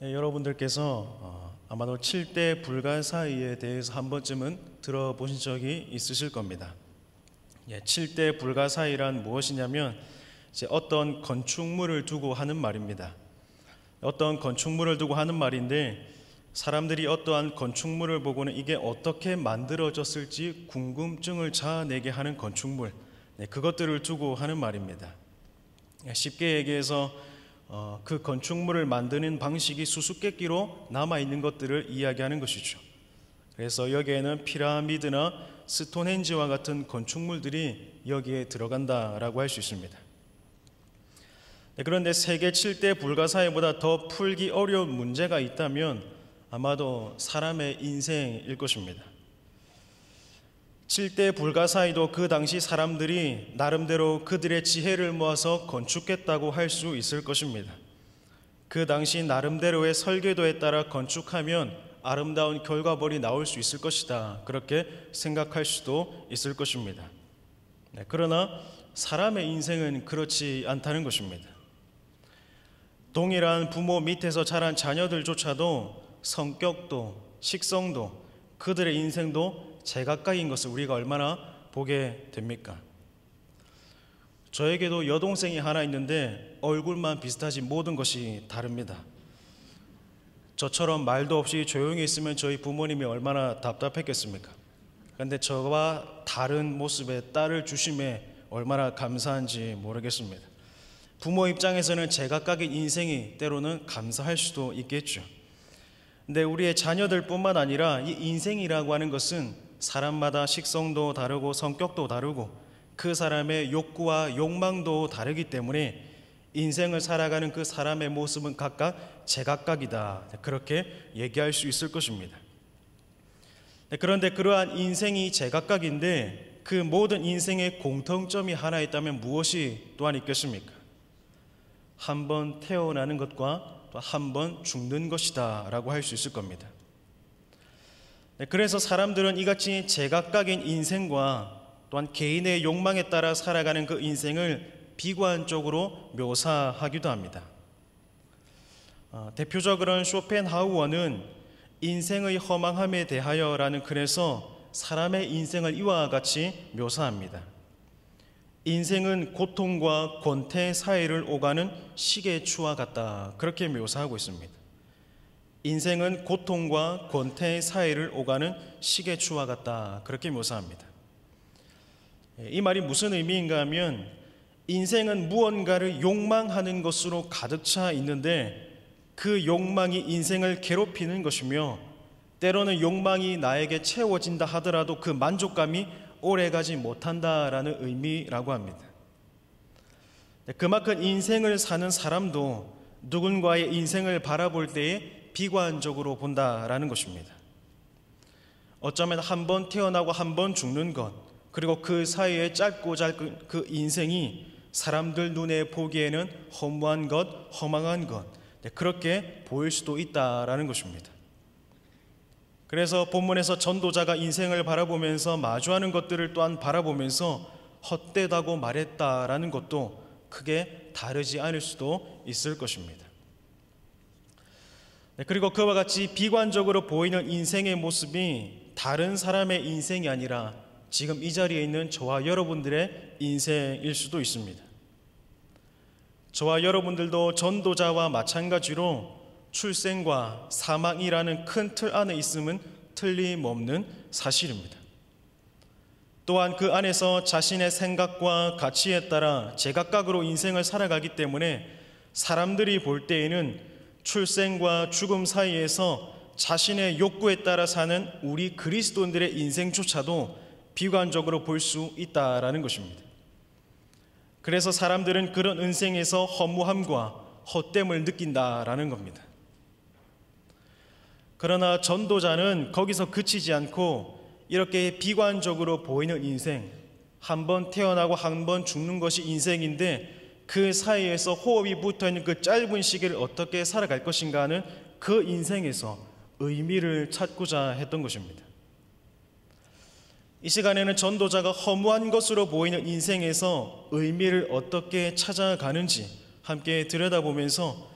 네, 여러분들께서 아마도 7대 불가사의에 대해서 한 번쯤은 들어보신 적이 있으실 겁니다. 7대 불가사의란 무엇이냐면 이제 어떤 건축물을 두고 하는 말입니다. 어떤 건축물을 두고 하는 말인데 사람들이 어떠한 건축물을 보고는 이게 어떻게 만들어졌을지 궁금증을 자아내게 하는 건축물, 그것들을 두고 하는 말입니다. 쉽게 얘기해서 그 건축물을 만드는 방식이 수수께끼로 남아있는 것들을 이야기하는 것이죠. 그래서 여기에는 피라미드나 스톤헨지와 같은 건축물들이 여기에 들어간다라고 할 수 있습니다. 그런데 세계 7대 불가사의보다 더 풀기 어려운 문제가 있다면 아마도 사람의 인생일 것입니다. 7대 불가사의도 그 당시 사람들이 나름대로 그들의 지혜를 모아서 건축했다고 할 수 있을 것입니다. 그 당시 나름대로의 설계도에 따라 건축하면 아름다운 결과물이 나올 수 있을 것이다, 그렇게 생각할 수도 있을 것입니다. 그러나 사람의 인생은 그렇지 않다는 것입니다. 동일한 부모 밑에서 자란 자녀들조차도 성격도 식성도 그들의 인생도 제각각인 것을 우리가 얼마나 보게 됩니까? 저에게도 여동생이 하나 있는데 얼굴만 비슷하지 모든 것이 다릅니다. 저처럼 말도 없이 조용히 있으면 저희 부모님이 얼마나 답답했겠습니까? 그런데 저와 다른 모습의 딸을 주심에 얼마나 감사한지 모르겠습니다. 부모 입장에서는 제각각의 인생이 때로는 감사할 수도 있겠죠. 근데 우리의 자녀들뿐만 아니라 이 인생이라고 하는 것은 사람마다 식성도 다르고 성격도 다르고 그 사람의 욕구와 욕망도 다르기 때문에 인생을 살아가는 그 사람의 모습은 각각 제각각이다, 그렇게 얘기할 수 있을 것입니다. 그런데 그러한 인생이 제각각인데 그 모든 인생의 공통점이 하나 있다면 무엇이 또한 있겠습니까? 한 번 태어나는 것과 또 한 번 죽는 것이다 라고 할 수 있을 겁니다. 그래서 사람들은 이같이 제각각인 인생과 또한 개인의 욕망에 따라 살아가는 그 인생을 비관적으로 묘사하기도 합니다. 대표적으로는 쇼펜하우어는 인생의 허망함에 대하여라는 글에서 사람의 인생을 이와 같이 묘사합니다. 인생은 고통과 권태 사이를 오가는 시계추와 같다, 그렇게 묘사하고 있습니다. 인생은 고통과 권태 사이를 오가는 시계추와 같다, 그렇게 묘사합니다. 이 말이 무슨 의미인가 하면 인생은 무언가를 욕망하는 것으로 가득 차 있는데 그 욕망이 인생을 괴롭히는 것이며 때로는 욕망이 나에게 채워진다 하더라도 그 만족감이 오래가지 못한다라는 의미라고 합니다. 그만큼 인생을 사는 사람도 누군가의 인생을 바라볼 때에 비관적으로 본다라는 것입니다. 어쩌면 한 번 태어나고 한 번 죽는 것, 그리고 그 사이에 짧고 짧은 그 인생이 사람들 눈에 보기에는 허무한 것, 허망한 것, 그렇게 보일 수도 있다라는 것입니다. 그래서 본문에서 전도자가 인생을 바라보면서 마주하는 것들을 또한 바라보면서 헛되다고 말했다라는 것도 크게 다르지 않을 수도 있을 것입니다. 그리고 그와 같이 비관적으로 보이는 인생의 모습이 다른 사람의 인생이 아니라 지금 이 자리에 있는 저와 여러분들의 인생일 수도 있습니다. 저와 여러분들도 전도자와 마찬가지로 출생과 사망이라는 큰 틀 안에 있음은 틀림없는 사실입니다. 또한 그 안에서 자신의 생각과 가치에 따라 제각각으로 인생을 살아가기 때문에 사람들이 볼 때에는 출생과 죽음 사이에서 자신의 욕구에 따라 사는 우리 그리스도인들의 인생조차도 비관적으로 볼 수 있다라는 것입니다. 그래서 사람들은 그런 인생에서 허무함과 헛됨을 느낀다라는 겁니다. 그러나 전도자는 거기서 그치지 않고 이렇게 비관적으로 보이는 인생, 한 번 태어나고 한 번 죽는 것이 인생인데 그 사이에서 호흡이 붙어있는 그 짧은 시기를 어떻게 살아갈 것인가 하는 그 인생에서 의미를 찾고자 했던 것입니다. 이 시간에는 전도자가 허무한 것으로 보이는 인생에서 의미를 어떻게 찾아가는지 함께 들여다보면서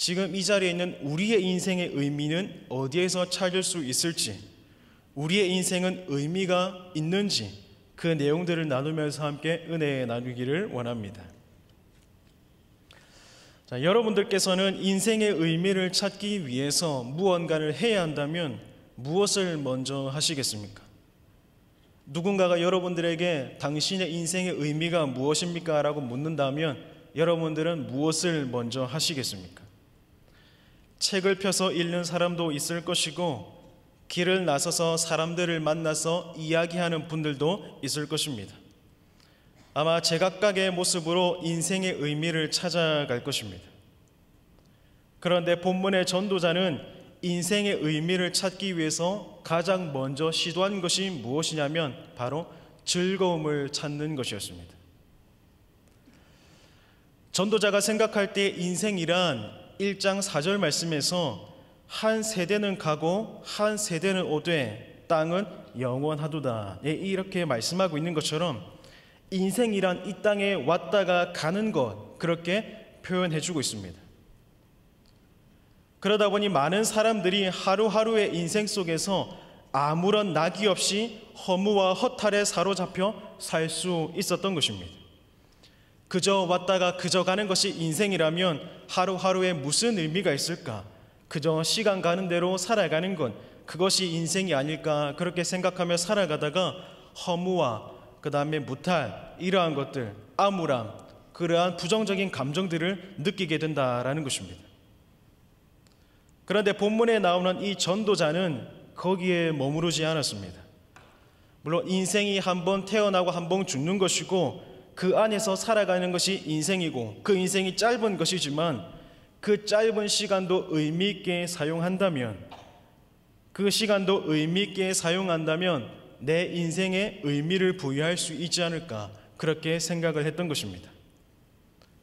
지금 이 자리에 있는 우리의 인생의 의미는 어디에서 찾을 수 있을지, 우리의 인생은 의미가 있는지 그 내용들을 나누면서 함께 은혜 나누기를 원합니다. 자, 여러분들께서는 인생의 의미를 찾기 위해서 무언가를 해야 한다면 무엇을 먼저 하시겠습니까? 누군가가 여러분들에게 당신의 인생의 의미가 무엇입니까? 라고 묻는다면 여러분들은 무엇을 먼저 하시겠습니까? 책을 펴서 읽는 사람도 있을 것이고 길을 나서서 사람들을 만나서 이야기하는 분들도 있을 것입니다. 아마 제각각의 모습으로 인생의 의미를 찾아갈 것입니다. 그런데 본문의 전도자는 인생의 의미를 찾기 위해서 가장 먼저 시도한 것이 무엇이냐면 바로 즐거움을 찾는 것이었습니다. 전도자가 생각할 때 인생이란 1장 4절 말씀에서 한 세대는 가고 한 세대는 오되 땅은 영원하도다, 이렇게 말씀하고 있는 것처럼 인생이란 이 땅에 왔다가 가는 것, 그렇게 표현해주고 있습니다. 그러다 보니 많은 사람들이 하루하루의 인생 속에서 아무런 낙이 없이 허무와 허탈에 사로잡혀 살 수 있었던 것입니다. 그저 왔다가 그저 가는 것이 인생이라면 하루하루에 무슨 의미가 있을까? 그저 시간 가는 대로 살아가는 것, 그것이 인생이 아닐까? 그렇게 생각하며 살아가다가 허무와 그 다음에 무탈, 이러한 것들, 암울함, 그러한 부정적인 감정들을 느끼게 된다라는 것입니다. 그런데 본문에 나오는 이 전도자는 거기에 머무르지 않았습니다. 물론 인생이 한 번 태어나고 한 번 죽는 것이고 그 안에서 살아가는 것이 인생이고 그 인생이 짧은 것이지만 그 짧은 시간도 의미 있게 사용한다면, 그 시간도 의미 있게 사용한다면 내 인생에 의미를 부여할 수 있지 않을까, 그렇게 생각을 했던 것입니다.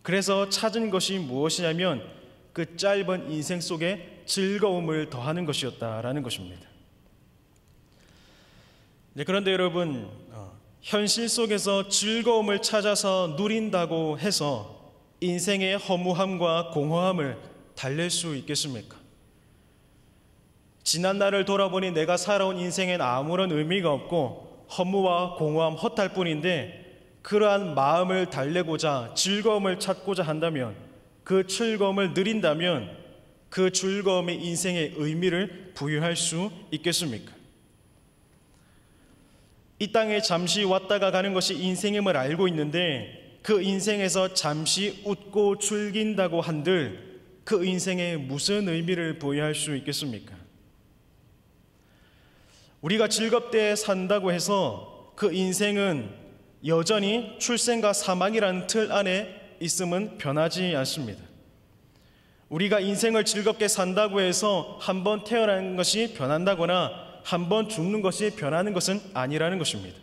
그래서 찾은 것이 무엇이냐면 그 짧은 인생 속에 즐거움을 더하는 것이었다라는 것입니다. 그런데 여러분, 현실 속에서 즐거움을 찾아서 누린다고 해서 인생의 허무함과 공허함을 달랠 수 있겠습니까? 지난 날을 돌아보니 내가 살아온 인생엔 아무런 의미가 없고 허무와 공허함, 허탈 뿐인데 그러한 마음을 달래고자 즐거움을 찾고자 한다면, 그 즐거움을 누린다면 그 즐거움이 인생의 의미를 부여할 수 있겠습니까? 이 땅에 잠시 왔다가 가는 것이 인생임을 알고 있는데 그 인생에서 잠시 웃고 즐긴다고 한들 그 인생에 무슨 의미를 부여할 수 있겠습니까? 우리가 즐겁게 산다고 해서 그 인생은 여전히 출생과 사망이라는 틀 안에 있음은 변하지 않습니다. 우리가 인생을 즐겁게 산다고 해서 한 번 태어나는 것이 변한다거나 한 번 죽는 것이 변하는 것은 아니라는 것입니다.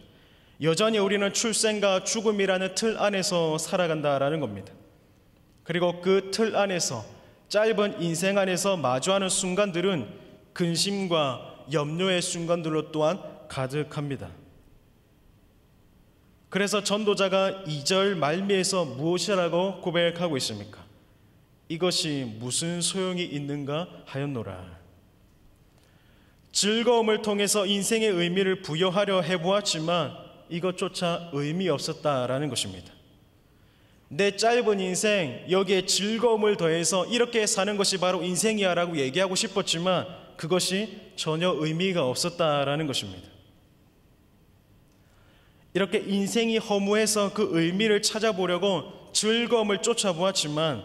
여전히 우리는 출생과 죽음이라는 틀 안에서 살아간다라는 겁니다. 그리고 그 틀 안에서, 짧은 인생 안에서 마주하는 순간들은 근심과 염려의 순간들로 또한 가득합니다. 그래서 전도자가 2절 말미에서 무엇이라고 고백하고 있습니까? 이것이 무슨 소용이 있는가 하였노라. 즐거움을 통해서 인생의 의미를 부여하려 해보았지만 이것조차 의미 없었다라는 것입니다. 내 짧은 인생, 여기에 즐거움을 더해서 이렇게 사는 것이 바로 인생이야 라고 얘기하고 싶었지만 그것이 전혀 의미가 없었다라는 것입니다. 이렇게 인생이 허무해서 그 의미를 찾아보려고 즐거움을 쫓아보았지만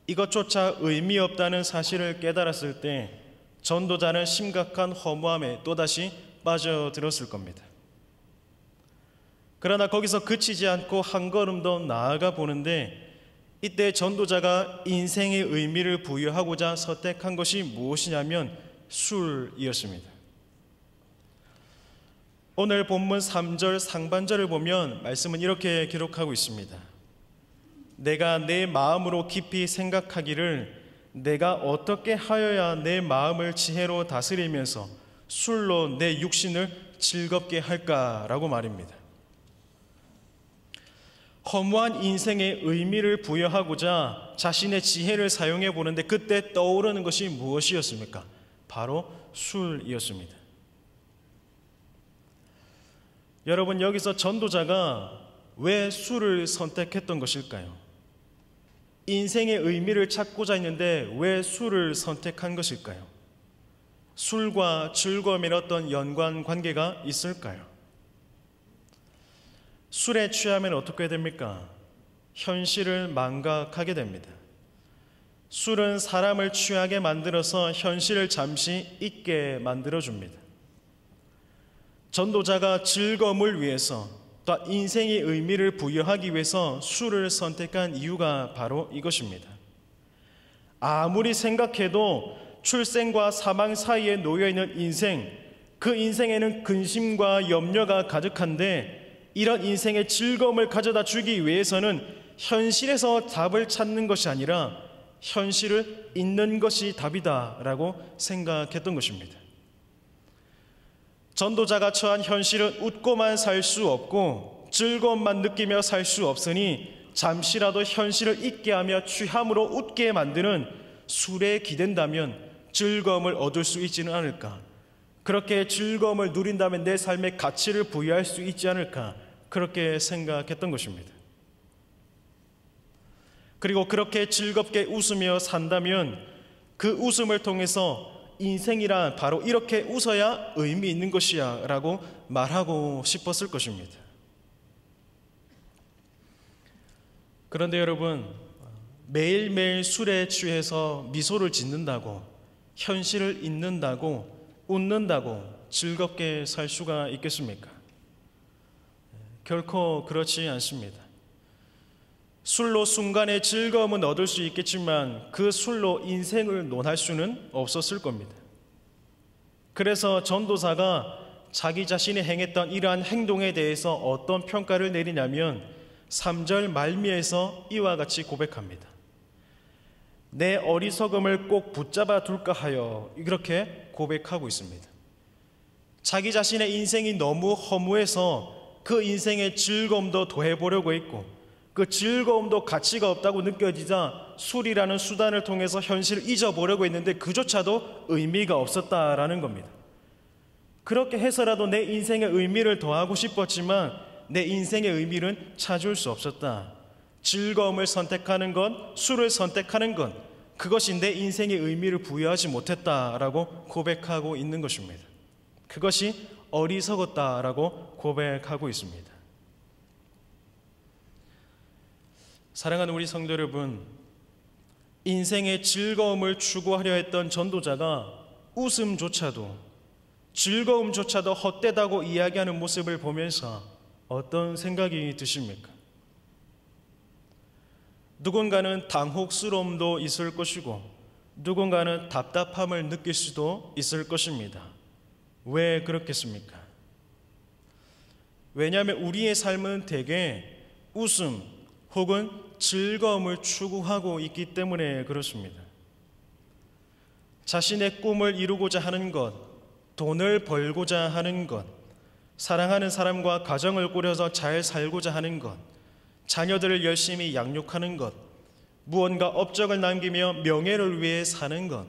이것조차 의미 없다는 사실을 깨달았을 때 전도자는 심각한 허무함에 또다시 빠져들었을 겁니다. 그러나 거기서 그치지 않고 한 걸음 더 나아가 보는데 이때 전도자가 인생의 의미를 부여하고자 선택한 것이 무엇이냐면 술이었습니다. 오늘 본문 3절 상반절을 보면 말씀은 이렇게 기록하고 있습니다. 내가 내 마음으로 깊이 생각하기를 내가 어떻게 하여야 내 마음을 지혜로 다스리면서 술로 내 육신을 즐겁게 할까라고 말입니다. 허무한 인생의 의미를 부여하고자 자신의 지혜를 사용해 보는데 그때 떠오르는 것이 무엇이었습니까? 바로 술이었습니다. 여러분, 여기서 전도자가 왜 술을 선택했던 것일까요? 인생의 의미를 찾고자 했는데 왜 술을 선택한 것일까요? 술과 즐거움에 어떤 연관 관계가 있을까요? 술에 취하면 어떻게 됩니까? 현실을 망각하게 됩니다. 술은 사람을 취하게 만들어서 현실을 잠시 잊게 만들어줍니다. 전도자가 즐거움을 위해서 또 인생의 의미를 부여하기 위해서 술을 선택한 이유가 바로 이것입니다. 아무리 생각해도 출생과 사망 사이에 놓여있는 인생, 그 인생에는 근심과 염려가 가득한데 이런 인생의 즐거움을 가져다 주기 위해서는 현실에서 답을 찾는 것이 아니라 현실을 잊는 것이 답이다라고 생각했던 것입니다. 전도자가 처한 현실은 웃고만 살 수 없고 즐거움만 느끼며 살 수 없으니 잠시라도 현실을 잊게 하며 취함으로 웃게 만드는 술에 기댄다면 즐거움을 얻을 수 있지는 않을까? 그렇게 즐거움을 누린다면 내 삶의 가치를 부여할 수 있지 않을까? 그렇게 생각했던 것입니다. 그리고 그렇게 즐겁게 웃으며 산다면 그 웃음을 통해서 인생이란 바로 이렇게 웃어야 의미 있는 것이야 라고 말하고 싶었을 것입니다. 그런데 여러분, 매일매일 술에 취해서 미소를 짓는다고, 현실을 잊는다고, 웃는다고 즐겁게 살 수가 있겠습니까? 결코 그렇지 않습니다. 술로 순간의 즐거움은 얻을 수 있겠지만 그 술로 인생을 논할 수는 없었을 겁니다. 그래서 전도사가 자기 자신이 행했던 이러한 행동에 대해서 어떤 평가를 내리냐면 3절 말미에서 이와 같이 고백합니다. 내 어리석음을 꼭 붙잡아 둘까 하여, 이렇게 고백하고 있습니다. 자기 자신의 인생이 너무 허무해서 그 인생의 즐거움도 더해보려고 했고 그 즐거움도 가치가 없다고 느껴지자 술이라는 수단을 통해서 현실을 잊어보려고 했는데 그조차도 의미가 없었다라는 겁니다. 그렇게 해서라도 내 인생의 의미를 더하고 싶었지만 내 인생의 의미는 찾을 수 없었다. 즐거움을 선택하는 것, 술을 선택하는 것, 그것이 내 인생의 의미를 부여하지 못했다라고 고백하고 있는 것입니다. 그것이 어리석었다라고 고백하고 있습니다. 사랑하는 우리 성도 여러분, 인생의 즐거움을 추구하려 했던 전도자가 웃음조차도, 즐거움조차도 헛되다고 이야기하는 모습을 보면서 어떤 생각이 드십니까? 누군가는 당혹스러움도 있을 것이고 누군가는 답답함을 느낄 수도 있을 것입니다. 왜 그렇겠습니까? 왜냐하면 우리의 삶은 대개 웃음 혹은 즐거움을 추구하고 있기 때문에 그렇습니다. 자신의 꿈을 이루고자 하는 것, 돈을 벌고자 하는 것, 사랑하는 사람과 가정을 꾸려서 잘 살고자 하는 것, 자녀들을 열심히 양육하는 것, 무언가 업적을 남기며 명예를 위해 사는 것,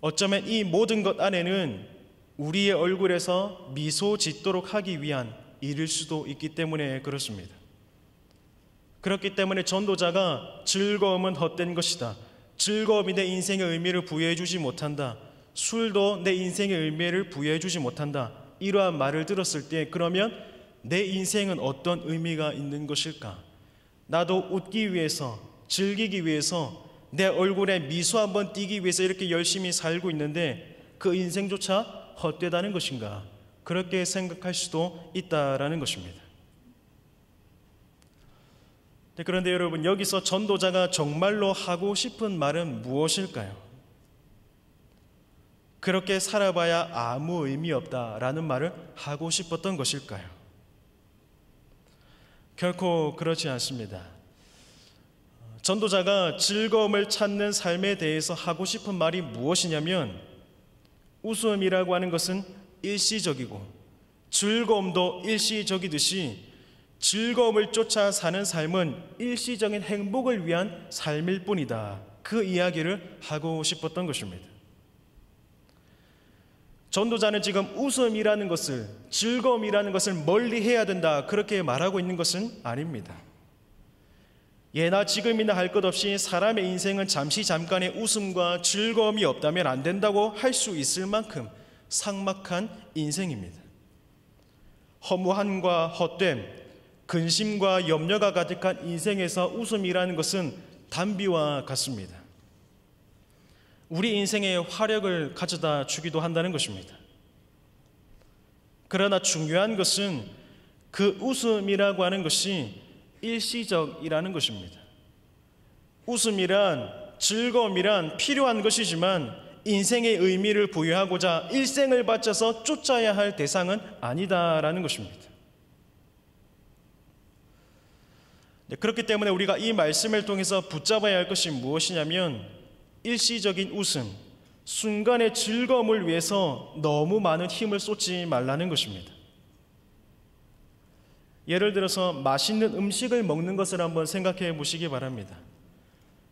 어쩌면 이 모든 것 안에는 우리의 얼굴에서 미소 짓도록 하기 위한 일일 수도 있기 때문에 그렇습니다. 그렇기 때문에 전도자가 즐거움은 헛된 것이다, 즐거움이 내 인생의 의미를 부여해 주지 못한다, 술도 내 인생의 의미를 부여해 주지 못한다, 이러한 말을 들었을 때 그러면 내 인생은 어떤 의미가 있는 것일까? 나도 웃기 위해서, 즐기기 위해서, 내 얼굴에 미소 한번 띄기 위해서 이렇게 열심히 살고 있는데 그 인생조차 헛되다는 것인가? 그렇게 생각할 수도 있다라는 것입니다. 그런데 여러분, 여기서 전도자가 정말로 하고 싶은 말은 무엇일까요? 그렇게 살아봐야 아무 의미 없다라는 말을 하고 싶었던 것일까요? 결코 그렇지 않습니다. 전도자가 즐거움을 찾는 삶에 대해서 하고 싶은 말이 무엇이냐면, 웃음이라고 하는 것은 일시적이고 즐거움도 일시적이듯이 즐거움을 쫓아 사는 삶은 일시적인 행복을 위한 삶일 뿐이다. 그 이야기를 하고 싶었던 것입니다. 전도자는 지금 웃음이라는 것을, 즐거움이라는 것을 멀리 해야 된다, 그렇게 말하고 있는 것은 아닙니다. 예나 지금이나 할 것 없이 사람의 인생은 잠시 잠깐의 웃음과 즐거움이 없다면 안 된다고 할 수 있을 만큼 삭막한 인생입니다. 허무함과 헛됨, 근심과 염려가 가득한 인생에서 웃음이라는 것은 단비와 같습니다. 우리 인생에 화력을 가져다 주기도 한다는 것입니다. 그러나 중요한 것은 그 웃음이라고 하는 것이 일시적이라는 것입니다. 웃음이란, 즐거움이란 필요한 것이지만 인생의 의미를 부여하고자 일생을 바쳐서 쫓아야 할 대상은 아니다라는 것입니다. 그렇기 때문에 우리가 이 말씀을 통해서 붙잡아야 할 것이 무엇이냐면, 일시적인 웃음, 순간의 즐거움을 위해서 너무 많은 힘을 쏟지 말라는 것입니다. 예를 들어서 맛있는 음식을 먹는 것을 한번 생각해 보시기 바랍니다.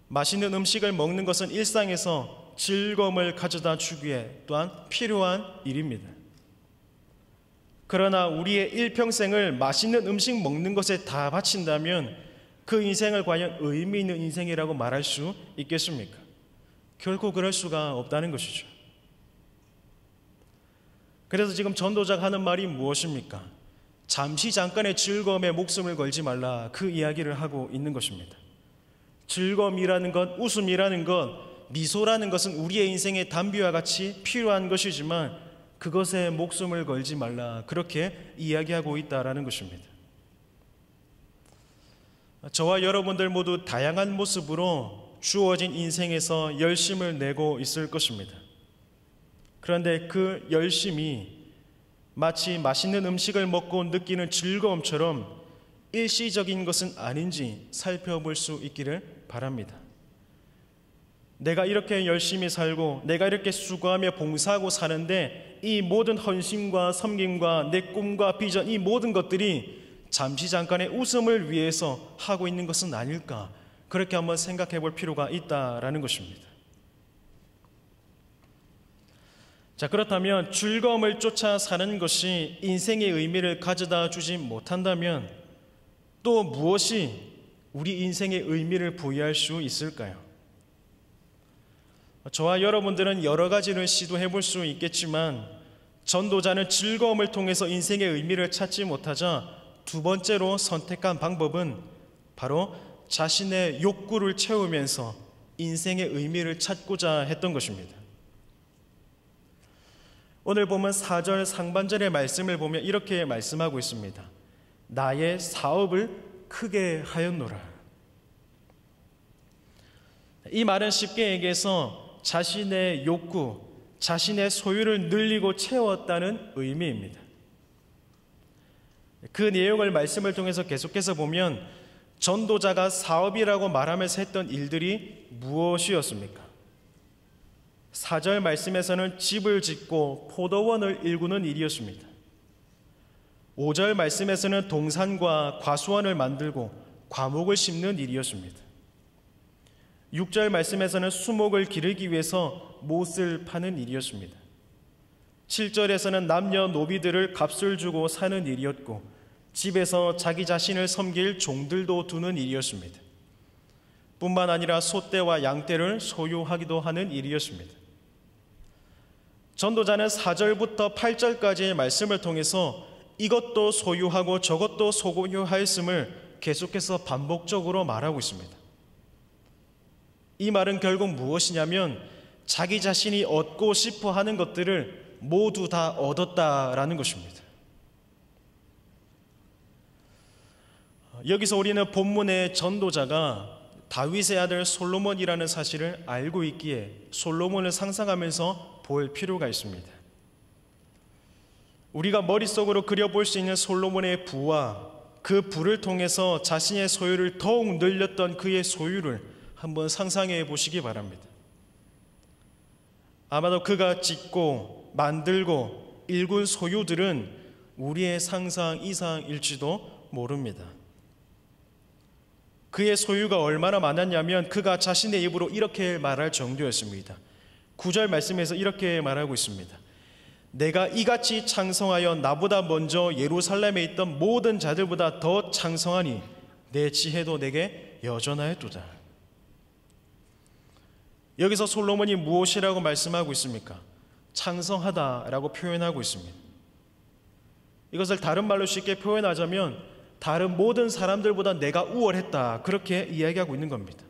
맛있는 음식을 먹는 것은 일상에서 즐거움을 가져다 주기에 또한 필요한 일입니다. 그러나 우리의 일평생을 맛있는 음식 먹는 것에 다 바친다면 그 인생을 과연 의미 있는 인생이라고 말할 수 있겠습니까? 결코 그럴 수가 없다는 것이죠. 그래서 지금 전도자가 하는 말이 무엇입니까? 잠시 잠깐의 즐거움에 목숨을 걸지 말라, 그 이야기를 하고 있는 것입니다. 즐거움이라는 것, 웃음이라는 것, 미소라는 것은 우리의 인생의 단비와 같이 필요한 것이지만 그것에 목숨을 걸지 말라, 그렇게 이야기하고 있다라는 것입니다. 저와 여러분들 모두 다양한 모습으로 주어진 인생에서 열심을 내고 있을 것입니다. 그런데 그 열심이 마치 맛있는 음식을 먹고 느끼는 즐거움처럼 일시적인 것은 아닌지 살펴볼 수 있기를 바랍니다. 내가 이렇게 열심히 살고 내가 이렇게 수고하며 봉사하고 사는데 이 모든 헌신과 섬김과 내 꿈과 비전, 이 모든 것들이 잠시 잠깐의 웃음을 위해서 하고 있는 것은 아닐까, 그렇게 한번 생각해 볼 필요가 있다라는 것입니다. 자, 그렇다면 즐거움을 쫓아 사는 것이 인생의 의미를 가져다 주지 못한다면 또 무엇이 우리 인생의 의미를 부여할 수 있을까요? 저와 여러분들은 여러 가지를 시도해 볼 수 있겠지만 전도자는 즐거움을 통해서 인생의 의미를 찾지 못하자 두 번째로 선택한 방법은 바로 자신의 욕구를 채우면서 인생의 의미를 찾고자 했던 것입니다. 오늘 보면 4절 상반절의 말씀을 보면 이렇게 말씀하고 있습니다. 나의 사업을 크게 하였노라. 이 말은 쉽게 얘기해서 자신의 욕구, 자신의 소유를 늘리고 채웠다는 의미입니다. 그 내용을 말씀을 통해서 계속해서 보면 전도자가 사업이라고 말하면서 했던 일들이 무엇이었습니까? 4절 말씀에서는 집을 짓고 포도원을 일구는 일이었습니다. 5절 말씀에서는 동산과 과수원을 만들고 과목을 심는 일이었습니다. 6절 말씀에서는 수목을 기르기 위해서 못을 파는 일이었습니다. 7절에서는 남녀노비들을 값을 주고 사는 일이었고 집에서 자기 자신을 섬길 종들도 두는 일이었습니다. 뿐만 아니라 소떼와 양떼를 소유하기도 하는 일이었습니다. 전도자는 4절부터 8절까지의 말씀을 통해서 이것도 소유하고 저것도 소유하였음을 계속해서 반복적으로 말하고 있습니다. 이 말은 결국 무엇이냐면 자기 자신이 얻고 싶어 하는 것들을 모두 다 얻었다라는 것입니다. 여기서 우리는 본문의 전도자가 다윗의 아들 솔로몬이라는 사실을 알고 있기에 솔로몬을 상상하면서 볼 필요가 있습니다. 우리가 머릿속으로 그려볼 수 있는 솔로몬의 부와 그 부를 통해서 자신의 소유를 더욱 늘렸던 그의 소유를 한번 상상해 보시기 바랍니다. 아마도 그가 짓고 만들고 일군 소유들은 우리의 상상 이상일지도 모릅니다. 그의 소유가 얼마나 많았냐면 그가 자신의 입으로 이렇게 말할 정도였습니다. 9절 말씀에서 이렇게 말하고 있습니다. 내가 이같이 창성하여 나보다 먼저 예루살렘에 있던 모든 자들보다 더 창성하니 내 지혜도 내게 여전하였도다. 여기서 솔로몬이 무엇이라고 말씀하고 있습니까? 창성하다라고 표현하고 있습니다. 이것을 다른 말로 쉽게 표현하자면 다른 모든 사람들보다 내가 우월했다, 그렇게 이야기하고 있는 겁니다.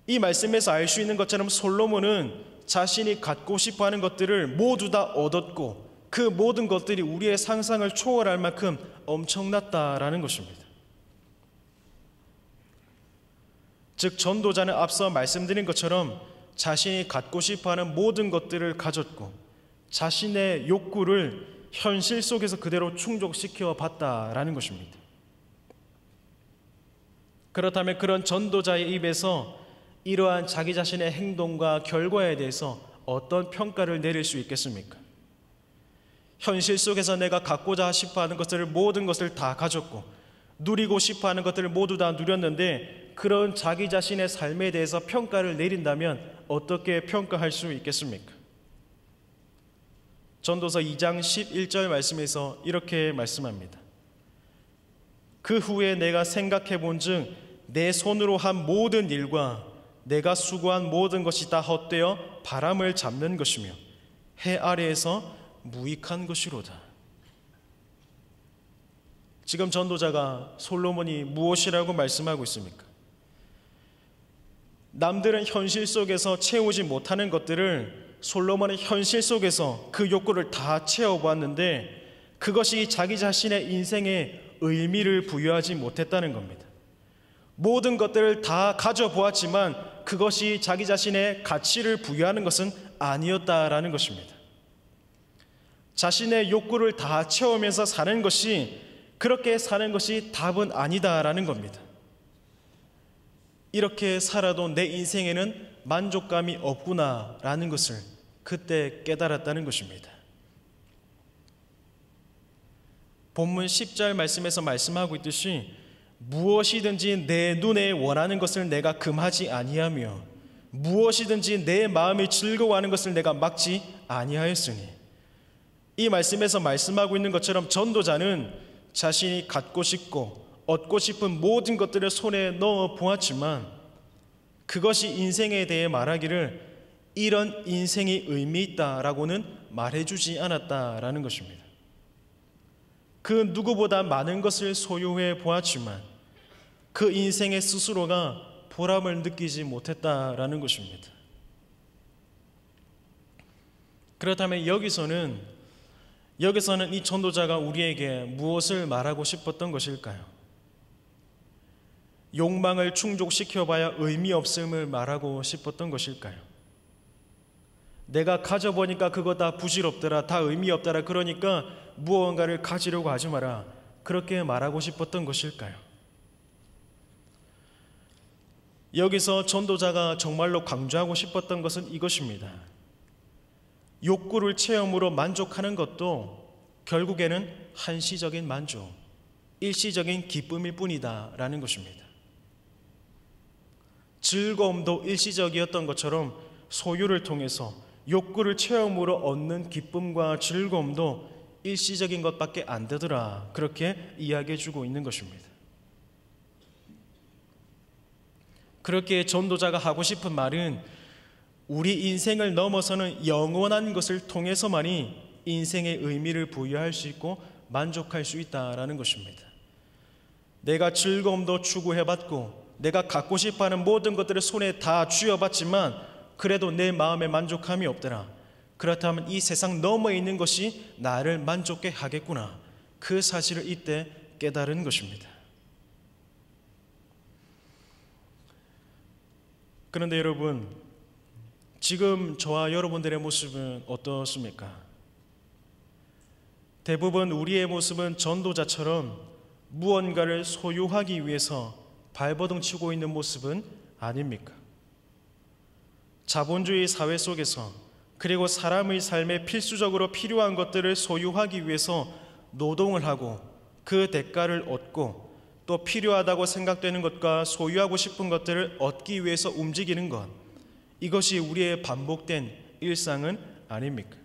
이 말씀에서 알 수 있는 것처럼 솔로몬은 자신이 갖고 싶어하는 것들을 모두 다 얻었고 그 모든 것들이 우리의 상상을 초월할 만큼 엄청났다라는 것입니다. 즉 전도자는 앞서 말씀드린 것처럼 자신이 갖고 싶어하는 모든 것들을 가졌고 자신의 욕구를 현실 속에서 그대로 충족시켜 봤다라는 것입니다. 그렇다면 그런 전도자의 입에서 이러한 자기 자신의 행동과 결과에 대해서 어떤 평가를 내릴 수 있겠습니까? 현실 속에서 내가 갖고자 싶어하는 것들을 모든 것을 다 가졌고 누리고 싶어하는 것들을 모두 다 누렸는데 그런 자기 자신의 삶에 대해서 평가를 내린다면 어떻게 평가할 수 있겠습니까? 전도서 2장 11절 말씀에서 이렇게 말씀합니다. 그 후에 내가 생각해 본즉 내 손으로 한 모든 일과 내가 수고한 모든 것이 다 헛되어 바람을 잡는 것이며 해 아래에서 무익한 것이로다. 지금 전도자가 솔로몬이 무엇이라고 말씀하고 있습니까? 남들은 현실 속에서 채우지 못하는 것들을 솔로몬은 현실 속에서 그 욕구를 다 채워보았는데 그것이 자기 자신의 인생에 의미를 부여하지 못했다는 겁니다. 모든 것들을 다 가져보았지만 그것이 자기 자신의 가치를 부여하는 것은 아니었다라는 것입니다. 자신의 욕구를 다 채우면서 사는 것이, 그렇게 사는 것이 답은 아니다라는 겁니다. 이렇게 살아도 내 인생에는 만족감이 없구나라는 것을 그때 깨달았다는 것입니다. 본문 10절 말씀에서 말씀하고 있듯이 무엇이든지 내 눈에 원하는 것을 내가 금하지 아니하며 무엇이든지 내 마음이 즐거워하는 것을 내가 막지 아니하였으니, 이 말씀에서 말씀하고 있는 것처럼 전도자는 자신이 갖고 싶고 얻고 싶은 모든 것들을 손에 넣어 보았지만 그것이 인생에 대해 말하기를 이런 인생이 의미 있다라고는 말해주지 않았다라는 것입니다. 그 누구보다 많은 것을 소유해 보았지만 그 인생의 스스로가 보람을 느끼지 못했다라는 것입니다. 그렇다면 여기서는 이 전도자가 우리에게 무엇을 말하고 싶었던 것일까요? 욕망을 충족시켜봐야 의미 없음을 말하고 싶었던 것일까요? 내가 가져보니까 그거 다 부질없더라, 다 의미 없더라, 그러니까 무언가를 가지려고 하지 마라, 그렇게 말하고 싶었던 것일까요? 여기서 전도자가 정말로 강조하고 싶었던 것은 이것입니다. 욕구를 체험으로 만족하는 것도 결국에는 한시적인 만족, 일시적인 기쁨일 뿐이다 라는 것입니다. 즐거움도 일시적이었던 것처럼 소유를 통해서 욕구를 체험으로 얻는 기쁨과 즐거움도 일시적인 것밖에 안 되더라, 그렇게 이야기해 주고 있는 것입니다. 그렇게 전도자가 하고 싶은 말은 우리 인생을 넘어서는 영원한 것을 통해서만이 인생의 의미를 부여할 수 있고 만족할 수 있다라는 것입니다. 내가 즐거움도 추구해봤고 내가 갖고 싶어하는 모든 것들을 손에 다 쥐어봤지만 그래도 내 마음에 만족함이 없더라. 그렇다면 이 세상 너머에 있는 것이 나를 만족해 하겠구나, 그 사실을 이때 깨달은 것입니다. 그런데 여러분, 지금 저와 여러분들의 모습은 어떻습니까? 대부분 우리의 모습은 전도자처럼 무언가를 소유하기 위해서 발버둥 치고 있는 모습은 아닙니까? 자본주의 사회 속에서, 그리고 사람의 삶에 필수적으로 필요한 것들을 소유하기 위해서 노동을 하고 그 대가를 얻고 또 필요하다고 생각되는 것과 소유하고 싶은 것들을 얻기 위해서 움직이는 것, 이것이 우리의 반복된 일상은 아닙니까?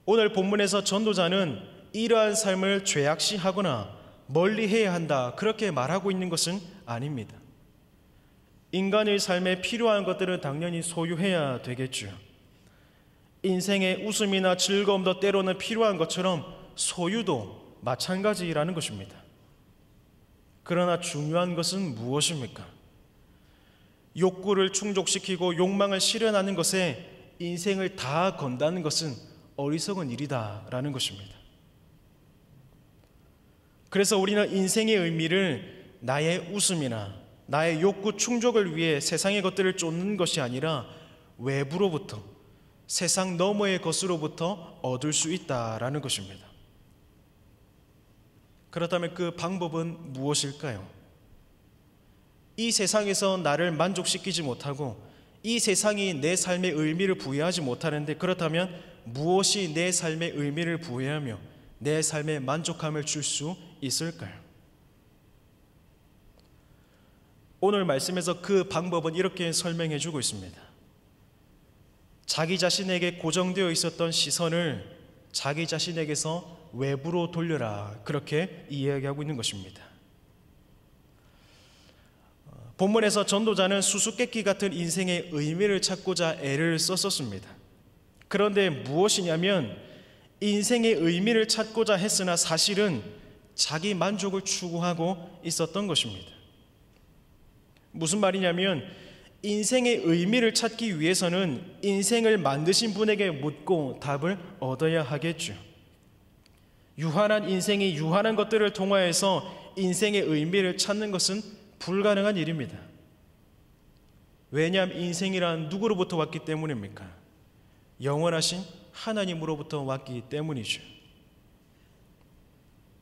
오늘 본문에서 전도자는 이러한 삶을 죄악시하거나 멀리해야 한다, 그렇게 말하고 있는 것은 아닙니다. 인간의 삶에 필요한 것들은 당연히 소유해야 되겠죠. 인생의 웃음이나 즐거움도 때로는 필요한 것처럼 소유도 마찬가지라는 것입니다. 그러나 중요한 것은 무엇입니까? 욕구를 충족시키고 욕망을 실현하는 것에 인생을 다 건다는 것은 어리석은 일이다라는 것입니다. 그래서 우리는 인생의 의미를 나의 웃음이나 나의 욕구 충족을 위해 세상의 것들을 쫓는 것이 아니라 외부로부터, 세상 너머의 것으로부터 얻을 수 있다라는 것입니다. 그렇다면 그 방법은 무엇일까요? 이 세상에서 나를 만족시키지 못하고 이 세상이 내 삶의 의미를 부여하지 못하는데, 그렇다면 무엇이 내 삶의 의미를 부여하며 내 삶에 만족함을 줄 수 있을까요? 오늘 말씀에서 그 방법은 이렇게 설명해 주고 있습니다. 자기 자신에게 고정되어 있었던 시선을 자기 자신에게서 외부로 돌려라, 그렇게 이야기하고 있는 것입니다. 본문에서 전도자는 수수께끼 같은 인생의 의미를 찾고자 애를 썼었습니다. 그런데 무엇이냐면 인생의 의미를 찾고자 했으나 사실은 자기 만족을 추구하고 있었던 것입니다. 무슨 말이냐면 인생의 의미를 찾기 위해서는 인생을 만드신 분에게 묻고 답을 얻어야 하겠죠. 유한한 인생이 유한한 것들을 통하여서 인생의 의미를 찾는 것은 불가능한 일입니다. 왜냐하면 인생이란 누구로부터 왔기 때문입니까? 영원하신 하나님으로부터 왔기 때문이죠.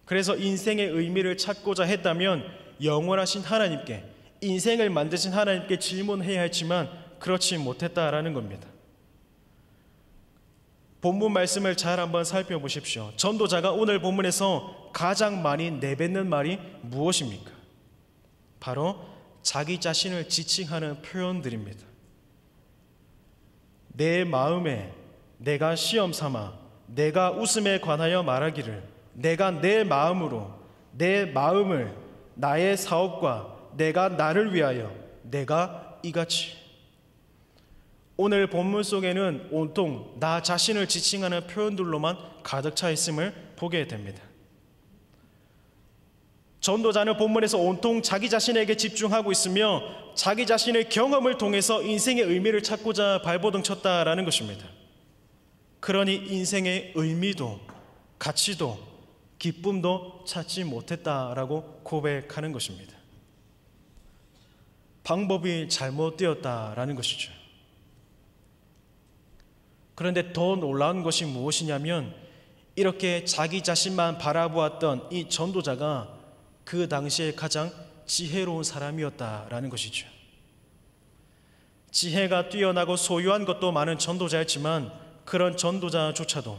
그래서 인생의 의미를 찾고자 했다면 영원하신 하나님께, 인생을 만드신 하나님께 질문해야 했지만 그렇지 못했다라는 겁니다. 본문 말씀을 잘 한번 살펴보십시오. 전도자가 오늘 본문에서 가장 많이 내뱉는 말이 무엇입니까? 바로 자기 자신을 지칭하는 표현들입니다. 내 마음에 내가 시험 삼아 내가 웃음에 관하여 말하기를, 내가 내 마음으로 내 마음을 나의 사업과 내가 나를 위하여 내가 이같이. 오늘 본문 속에는 온통 나 자신을 지칭하는 표현들로만 가득 차 있음을 보게 됩니다. 전도자는 본문에서 온통 자기 자신에게 집중하고 있으며 자기 자신의 경험을 통해서 인생의 의미를 찾고자 발버둥 쳤다라는 것입니다. 그러니 인생의 의미도 가치도 기쁨도 찾지 못했다라고 고백하는 것입니다. 방법이 잘못되었다라는 것이죠. 그런데 더 놀라운 것이 무엇이냐면 이렇게 자기 자신만 바라보았던 이 전도자가 그 당시에 가장 지혜로운 사람이었다라는 것이죠. 지혜가 뛰어나고 소유한 것도 많은 전도자였지만 그런 전도자조차도,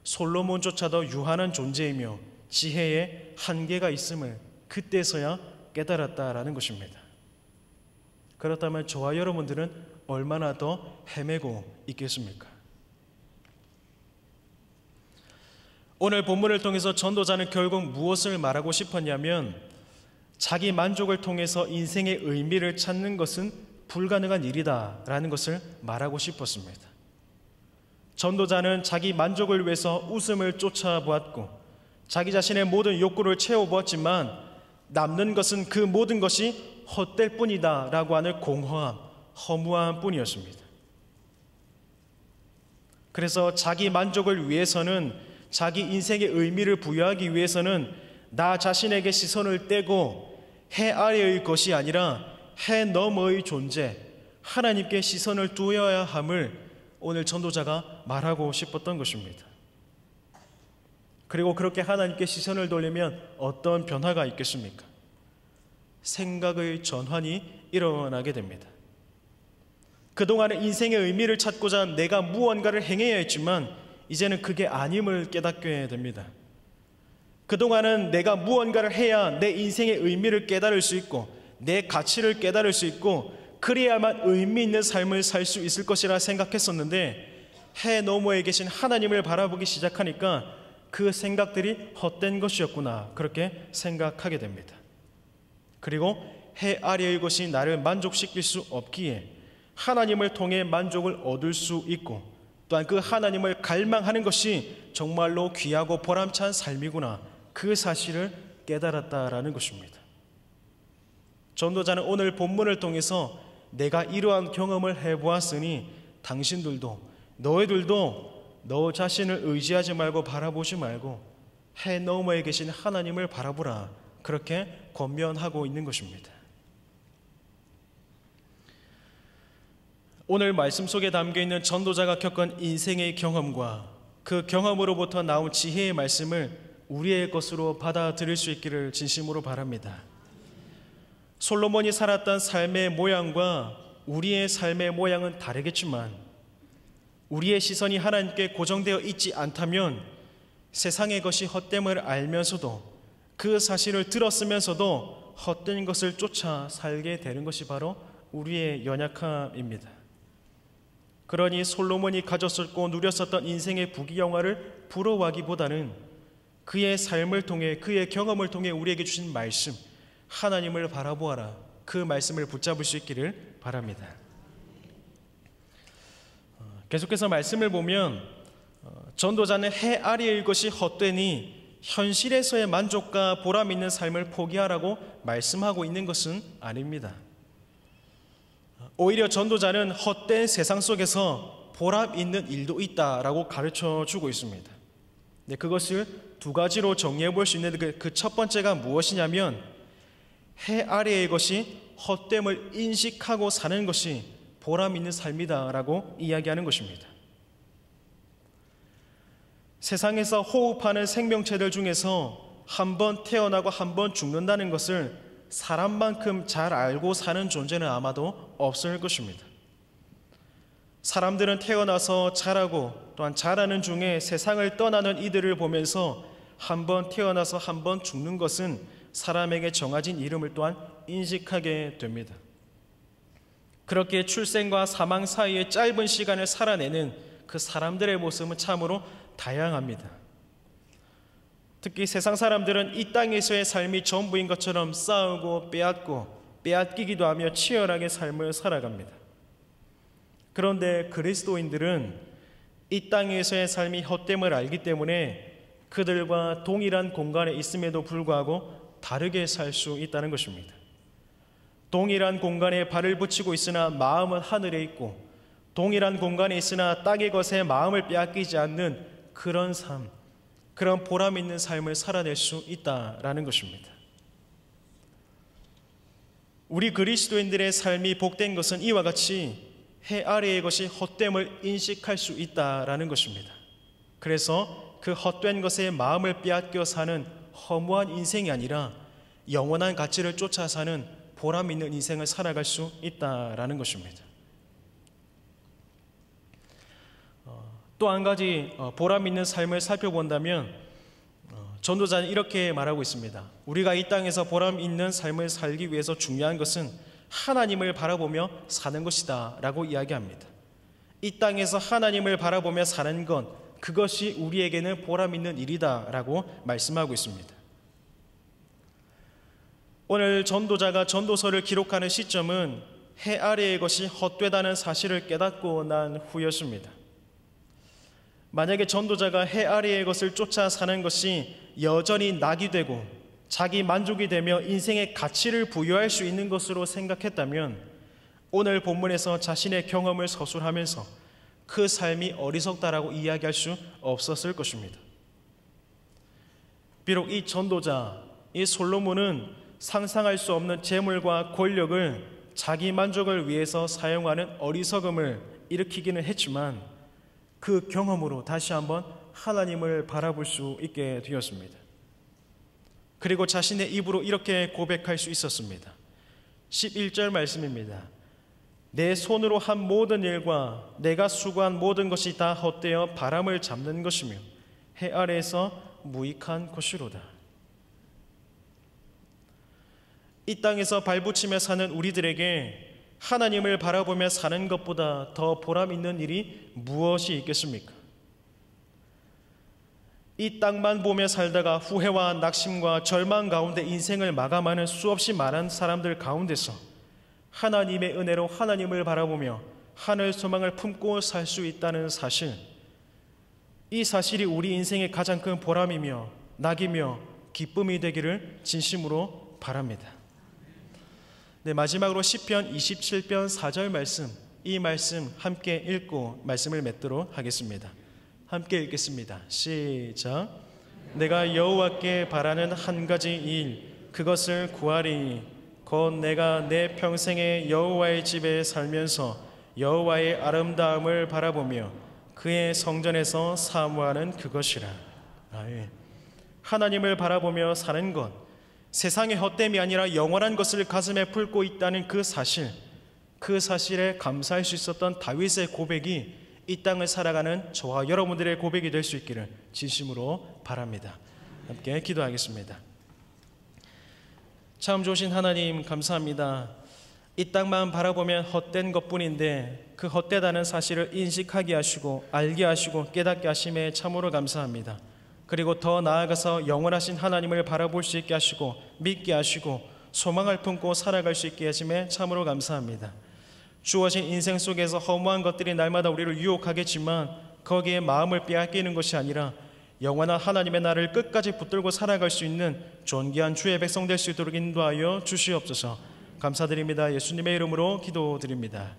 솔로몬조차도 유한한 존재이며 지혜에 한계가 있음을 그때서야 깨달았다라는 것입니다. 그렇다면 저와 여러분들은 얼마나 더 헤매고 있겠습니까? 오늘 본문을 통해서 전도자는 결국 무엇을 말하고 싶었냐면 자기 만족을 통해서 인생의 의미를 찾는 것은 불가능한 일이다라는 것을 말하고 싶었습니다. 전도자는 자기 만족을 위해서 웃음을 쫓아보았고 자기 자신의 모든 욕구를 채워보았지만 남는 것은 그 모든 것이 헛될 뿐이다 라고 하는 공허함, 허무함 뿐이었습니다. 그래서 자기 만족을 위해서는, 자기 인생의 의미를 부여하기 위해서는 나 자신에게 시선을 떼고 해 아래의 것이 아니라 해 너머의 존재, 하나님께 시선을 두어야 함을 오늘 전도자가 말하고 싶었던 것입니다. 그리고 그렇게 하나님께 시선을 돌리면 어떤 변화가 있겠습니까? 생각의 전환이 일어나게 됩니다. 그동안은 인생의 의미를 찾고자 내가 무언가를 행해야 했지만 이제는 그게 아님을 깨닫게 됩니다. 그동안은 내가 무언가를 해야 내 인생의 의미를 깨달을 수 있고 내 가치를 깨달을 수 있고 그래야만 의미 있는 삶을 살 수 있을 것이라 생각했었는데 해 너머에 계신 하나님을 바라보기 시작하니까 그 생각들이 헛된 것이었구나, 그렇게 생각하게 됩니다. 그리고 해 아래의 것이 나를 만족시킬 수 없기에 하나님을 통해 만족을 얻을 수 있고 또한 그 하나님을 갈망하는 것이 정말로 귀하고 보람찬 삶이구나, 그 사실을 깨달았다라는 것입니다. 전도자는 오늘 본문을 통해서 내가 이러한 경험을 해보았으니 당신들도 너희들도 너 자신을 의지하지 말고 바라보지 말고 해 너머에 계신 하나님을 바라보라, 그렇게 권면하고 있는 것입니다. 오늘 말씀 속에 담겨있는 전도자가 겪은 인생의 경험과 그 경험으로부터 나온 지혜의 말씀을 우리의 것으로 받아들일 수 있기를 진심으로 바랍니다. 솔로몬이 살았던 삶의 모양과 우리의 삶의 모양은 다르겠지만 우리의 시선이 하나님께 고정되어 있지 않다면 세상의 것이 헛됨을 알면서도 그 사실을 들었으면서도 헛된 것을 쫓아 살게 되는 것이 바로 우리의 연약함입니다. 그러니 솔로몬이 가졌었고 누렸었던 인생의 부귀영화를 부러워하기보다는 그의 삶을 통해 그의 경험을 통해 우리에게 주신 말씀, 하나님을 바라보아라, 그 말씀을 붙잡을 수 있기를 바랍니다. 계속해서 말씀을 보면 전도자는 해 아래의 것이 헛되니 현실에서의 만족과 보람 있는 삶을 포기하라고 말씀하고 있는 것은 아닙니다. 오히려 전도자는 헛된 세상 속에서 보람 있는 일도 있다라고 가르쳐 주고 있습니다. 네, 그것을 두 가지로 정리해 볼 수 있는 그 첫 번째가 무엇이냐면 해 아래의 것이 헛됨을 인식하고 사는 것이 보람 있는 삶이다라고 이야기하는 것입니다. 세상에서 호흡하는 생명체들 중에서 한 번 태어나고 한 번 죽는다는 것을 사람만큼 잘 알고 사는 존재는 아마도 없을 것입니다. 사람들은 태어나서 자라고 또한 자라는 중에 세상을 떠나는 이들을 보면서 한 번 태어나서 한 번 죽는 것은 사람에게 정해진 이름을 또한 인식하게 됩니다. 그렇게 출생과 사망 사이의 짧은 시간을 살아내는 그 사람들의 모습은 참으로 다양합니다. 특히 세상 사람들은 이 땅에서의 삶이 전부인 것처럼 싸우고 빼앗고 빼앗기기도 하며 치열하게 삶을 살아갑니다. 그런데 그리스도인들은 이 땅에서의 삶이 헛됨을 알기 때문에 그들과 동일한 공간에 있음에도 불구하고 다르게 살 수 있다는 것입니다. 동일한 공간에 발을 붙이고 있으나 마음은 하늘에 있고 동일한 공간에 있으나 땅의 것에 마음을 빼앗기지 않는 그런 삶, 그런 보람 있는 삶을 살아낼 수 있다라는 것입니다. 우리 그리스도인들의 삶이 복된 것은 이와 같이 해 아래의 것이 헛됨을 인식할 수 있다라는 것입니다. 그래서 그 헛된 것에 마음을 빼앗겨 사는 허무한 인생이 아니라 영원한 가치를 쫓아 사는 보람 있는 인생을 살아갈 수 있다라는 것입니다. 또 한 가지 보람 있는 삶을 살펴본다면 전도자는 이렇게 말하고 있습니다. 우리가 이 땅에서 보람 있는 삶을 살기 위해서 중요한 것은 하나님을 바라보며 사는 것이다 라고 이야기합니다. 이 땅에서 하나님을 바라보며 사는 것, 그것이 우리에게는 보람 있는 일이다 라고 말씀하고 있습니다. 오늘 전도자가 전도서를 기록하는 시점은 해 아래의 것이 헛되다는 사실을 깨닫고 난 후였습니다. 만약에 전도자가 해 아래의 것을 쫓아 사는 것이 여전히 낙이 되고 자기 만족이 되며 인생의 가치를 부여할 수 있는 것으로 생각했다면 오늘 본문에서 자신의 경험을 서술하면서 그 삶이 어리석다라고 이야기할 수 없었을 것입니다. 비록 이 전도자, 이 솔로몬은 상상할 수 없는 재물과 권력을 자기 만족을 위해서 사용하는 어리석음을 일으키기는 했지만 그 경험으로 다시 한번 하나님을 바라볼 수 있게 되었습니다. 그리고 자신의 입으로 이렇게 고백할 수 있었습니다. 11절 말씀입니다. 내 손으로 한 모든 일과 내가 수고한 모든 것이 다 헛되어 바람을 잡는 것이며 해 아래에서 무익한 것이로다. 이 땅에서 발붙이며 사는 우리들에게 하나님을 바라보며 사는 것보다 더 보람 있는 일이 무엇이 있겠습니까? 이 땅만 보며 살다가 후회와 낙심과 절망 가운데 인생을 마감하는 수없이 많은 사람들 가운데서 하나님의 은혜로 하나님을 바라보며 하늘 소망을 품고 살 수 있다는 사실, 이 사실이 우리 인생의 가장 큰 보람이며 낙이며 기쁨이 되기를 진심으로 바랍니다. 네, 마지막으로 시편 27편 4절 말씀, 이 말씀 함께 읽고 말씀을 맺도록 하겠습니다. 함께 읽겠습니다. 시작. 내가 여호와께 바라는 한 가지 일, 그것을 구하리. 곧 내가 내 평생에 여호와의 집에 살면서 여호와의 아름다움을 바라보며 그의 성전에서 사모하는 그것이라. 아멘. 하나님을 바라보며 사는 것, 세상의 헛됨이 아니라 영원한 것을 가슴에 품고 있다는 그 사실에 감사할 수 있었던 다윗의 고백이 이 땅을 살아가는 저와 여러분들의 고백이 될 수 있기를 진심으로 바랍니다. 함께 기도하겠습니다. 참 좋으신 하나님, 감사합니다. 이 땅만 바라보면 헛된 것뿐인데 그 헛되다는 사실을 인식하게 하시고 알게 하시고 깨닫게 하심에 참으로 감사합니다. 그리고 더 나아가서 영원하신 하나님을 바라볼 수 있게 하시고 믿게 하시고 소망을 품고 살아갈 수 있게 하심에 참으로 감사합니다. 주어진 인생 속에서 허무한 것들이 날마다 우리를 유혹하겠지만 거기에 마음을 빼앗기는 것이 아니라 영원한 하나님의 나를 끝까지 붙들고 살아갈 수 있는 존귀한 주의 백성 될 수 있도록 인도하여 주시옵소서. 감사드립니다. 예수님의 이름으로 기도드립니다.